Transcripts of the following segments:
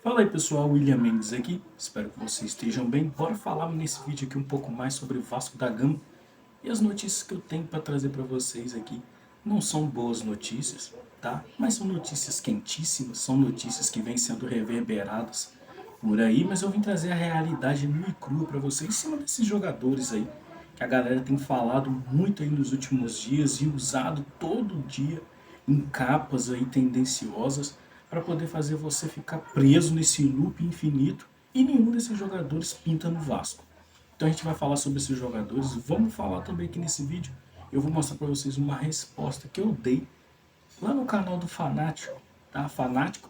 Fala aí pessoal, William Mendes aqui, espero que vocês estejam bem. Bora falar nesse vídeo aqui um pouco mais sobre o Vasco da Gama. E as notícias que eu tenho para trazer para vocês aqui não são boas notícias, tá? Mas são notícias quentíssimas, são notícias que vêm sendo reverberadas por aí, mas eu vim trazer a realidade nua e crua para vocês em cima desses jogadores aí, que a galera tem falado muito aí nos últimos dias e usado todo dia em capas aí tendenciosas para poder fazer você ficar preso nesse loop infinito e nenhum desses jogadores pinta no Vasco. Então a gente vai falar sobre esses jogadores. Vamos falar também aqui nesse vídeo. Eu vou mostrar para vocês uma resposta que eu dei lá no canal do Fanático, tá? Fanático,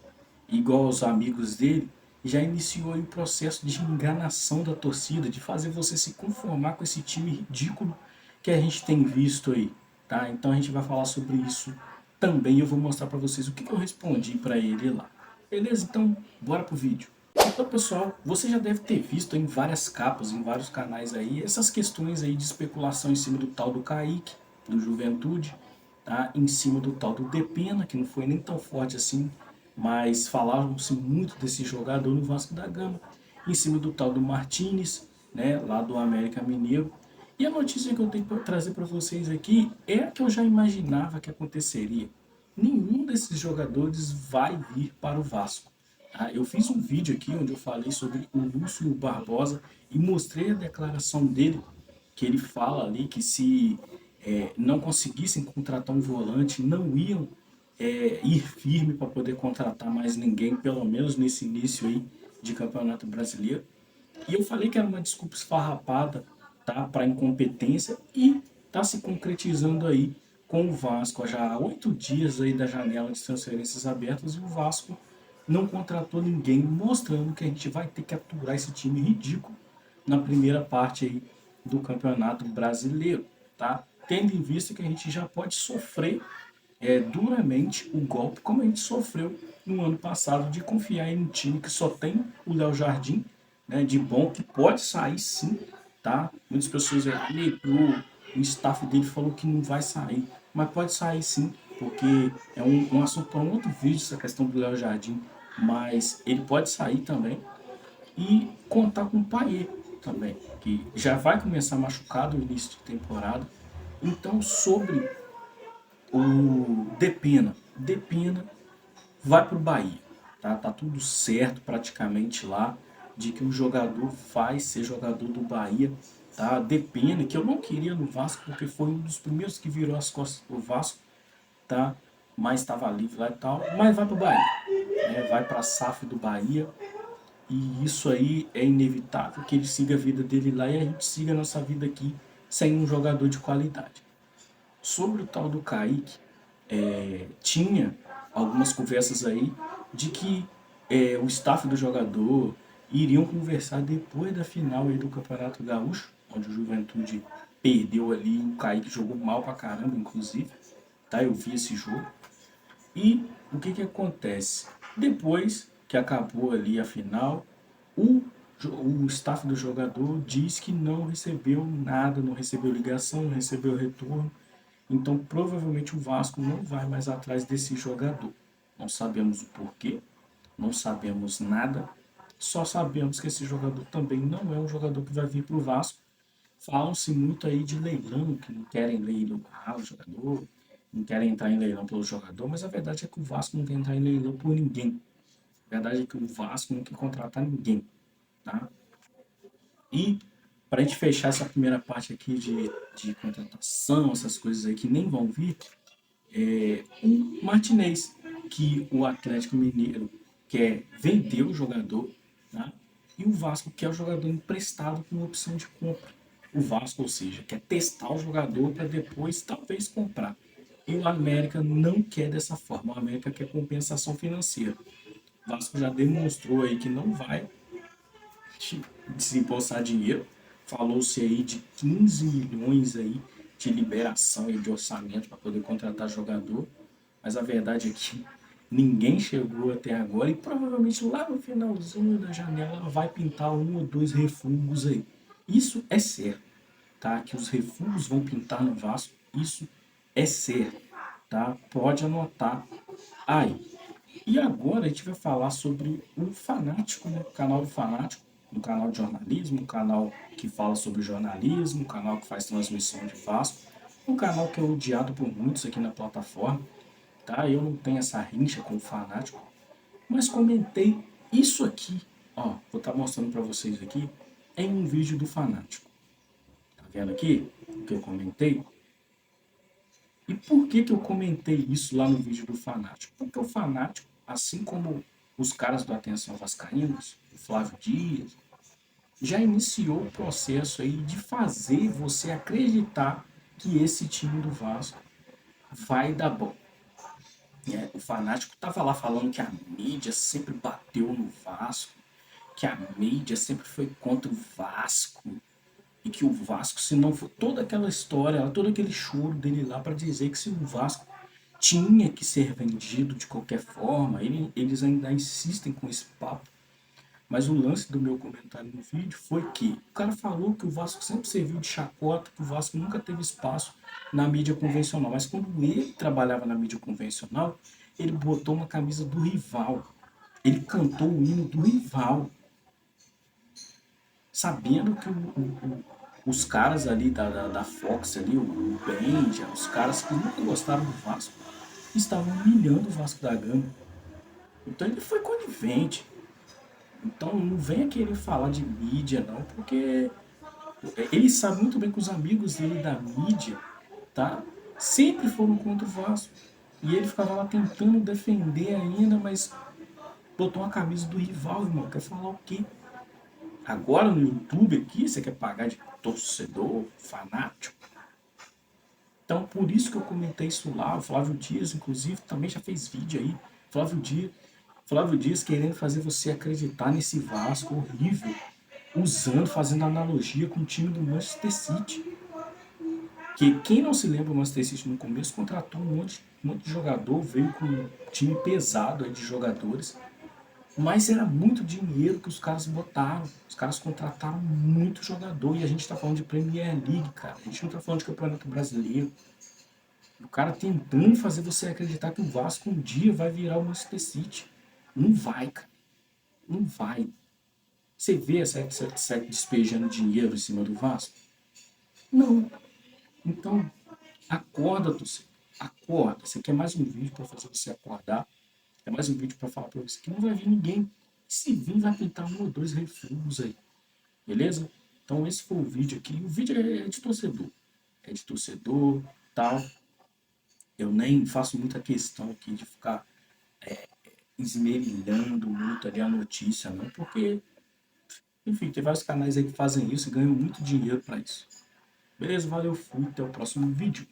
igual aos amigos dele, já iniciou aí o processo de enganação da torcida, de fazer você se conformar com esse time ridículo que a gente tem visto aí, tá? Então a gente vai falar sobre isso também. Eu vou mostrar para vocês o que eu respondi para ele lá. Beleza? Então, bora pro vídeo. Então, pessoal, você já deve ter visto em várias capas, em vários canais aí, essas questões aí de especulação em cima do tal do Kaique, do Juventude, tá? Em cima do tal do Depena, que não foi nem tão forte assim, mas falavam-se muito desse jogador no Vasco da Gama, em cima do tal do Martinez, né, lá do América Mineiro. E a notícia que eu tenho para trazer para vocês aqui é a que eu já imaginava que aconteceria. Nenhum desses jogadores vai vir para o Vasco. Tá? Eu fiz um vídeo aqui onde eu falei sobre o Lúcio Barbosa e mostrei a declaração dele, que ele fala ali que se não conseguissem contratar um volante, não iam ir firme para poder contratar mais ninguém, pelo menos nesse início aí de Campeonato Brasileiro. E eu falei que era uma desculpa esfarrapada, tá, para incompetência e está se concretizando aí com o Vasco já há 8 dias aí da janela de transferências abertas e o Vasco não contratou ninguém, mostrando que a gente vai ter que aturar esse time ridículo na primeira parte aí do Campeonato Brasileiro, tá? Tendo em vista que a gente já pode sofrer duramente o golpe, como a gente sofreu no ano passado, de confiar em um time que só tem o Léo Jardim, né, de bom, que pode sair sim, tá? Muitas pessoas o staff dele falou que não vai sair, mas pode sair sim, porque é um assunto para um outro vídeo, essa questão do Léo Jardim, mas ele pode sair também e contar com o Payet também, que já vai começar machucado no início de temporada. Então, sobre o Depena vai para o Bahia. Tá tudo certo praticamente lá de que o jogador vai ser jogador do Bahia. Tá? Depena, que eu não queria no Vasco porque foi um dos primeiros que virou as costas pro Vasco, tá? Mas estava livre lá e tal. Mas vai para o Bahia, né? Vai para a SAF do Bahia. E isso aí é inevitável que ele siga a vida dele lá e a gente siga a nossa vida aqui sem um jogador de qualidade. Sobre o tal do Kaique, tinha algumas conversas aí de que o staff do jogador iriam conversar depois da final aí do Campeonato Gaúcho, onde o Juventude perdeu ali, o Kaique jogou mal pra caramba, inclusive, tá? Eu vi esse jogo. E o que que acontece? Depois que acabou ali a final, o, o staff do jogador diz que não recebeu nada, não recebeu ligação, não recebeu retorno. Então, provavelmente o Vasco não vai mais atrás desse jogador. Não sabemos o porquê, não sabemos nada, só sabemos que esse jogador também não é um jogador que vai vir para o Vasco. Falam-se muito aí de leilão, que não querem leiloar o jogador, não querem entrar em leilão pelo jogador, mas a verdade é que o Vasco não quer entrar em leilão por ninguém. A verdade é que o Vasco não quer contratar ninguém, tá? E para a gente fechar essa primeira parte aqui de contratação, essas coisas aí que nem vão vir, o Martinez, que o Atlético Mineiro quer vender o jogador, né? E o Vasco quer o jogador emprestado com opção de compra. O Vasco, ou seja, quer testar o jogador para depois talvez comprar. E o América não quer dessa forma. O América quer compensação financeira. O Vasco já demonstrou aí que não vai desembolsar dinheiro. Falou-se aí de 15 milhões aí de liberação e de orçamento para poder contratar jogador, mas a verdade é que ninguém chegou até agora e provavelmente lá no finalzinho da janela vai pintar um ou dois refugos aí. Isso é certo, tá? Que os refugos vão pintar no Vasco, isso é certo, tá? Pode anotar aí. E agora a gente vai falar sobre o Fanático, né? O canal do Fanático, um canal de jornalismo, um canal que fala sobre jornalismo, um canal que faz transmissão de Vasco, um canal que é odiado por muitos aqui na plataforma, tá? Eu não tenho essa rincha com o Fanático, mas comentei isso aqui, ó, vou estar mostrando para vocês aqui, em um vídeo do Fanático. Tá vendo aqui o que eu comentei? E por que eu comentei isso lá no vídeo do Fanático? Porque o Fanático, assim como os caras do Atenção Vascaínos, o Flávio Dias, já iniciou o processo aí de fazer você acreditar que esse time do Vasco vai dar bom. O Fanático estava lá falando que a mídia sempre bateu no Vasco, que a mídia sempre foi contra o Vasco, e que o Vasco, se não for toda aquela história, todo aquele choro dele lá para dizer que se o Vasco tinha que ser vendido de qualquer forma, eles ainda insistem com esse papo. Mas o lance do meu comentário no vídeo foi que o cara falou que o Vasco sempre serviu de chacota, que o Vasco nunca teve espaço na mídia convencional. Mas quando ele trabalhava na mídia convencional, ele botou uma camisa do rival. Ele cantou o hino do rival, sabendo que os caras ali da Fox, ali, o Benja, os caras que nunca gostaram do Vasco, estavam humilhando o Vasco da Gama. Então ele foi conivente. Então não venha querer falar de mídia não, porque ele sabe muito bem que os amigos dele da mídia, tá? Sempre foram contra o Vasco. E ele ficava lá tentando defender ainda, mas botou uma camisa do rival, irmão. Quer falar o quê? Agora no YouTube aqui, você quer pagar de torcedor, fanático? Então, por isso que eu comentei isso lá. O Flávio Dias, inclusive, também já fez vídeo aí. Flávio Dias, Flávio Dias querendo fazer você acreditar nesse Vasco horrível, fazendo analogia com o time do Manchester City. Que quem não se lembra, o Manchester City no começo contratou um monte de jogador, veio com um time pesado aí de jogadores, mas era muito dinheiro que os caras botaram. Os caras contrataram muito jogador. E a gente tá falando de Premier League, cara. A gente não tá falando de Campeonato Brasileiro. O cara tentando fazer você acreditar que o Vasco um dia vai virar o Manchester City. Não vai, cara. Não vai. Você vê essa despejando dinheiro em cima do Vasco? Não. Então, acorda, torcedor. Acorda. Você quer mais um vídeo para fazer você acordar? É mais um vídeo para falar para você que não vai vir ninguém. Se vir, vai pintar um ou dois refugos aí. Beleza? Então esse foi o vídeo aqui. O vídeo é de torcedor. É de torcedor, tal. Eu nem faço muita questão aqui de ficar esmerilhando muito ali a notícia, não. Porque, enfim, tem vários canais aí que fazem isso e ganham muito dinheiro para isso. Beleza? Valeu, fui. Até o próximo vídeo.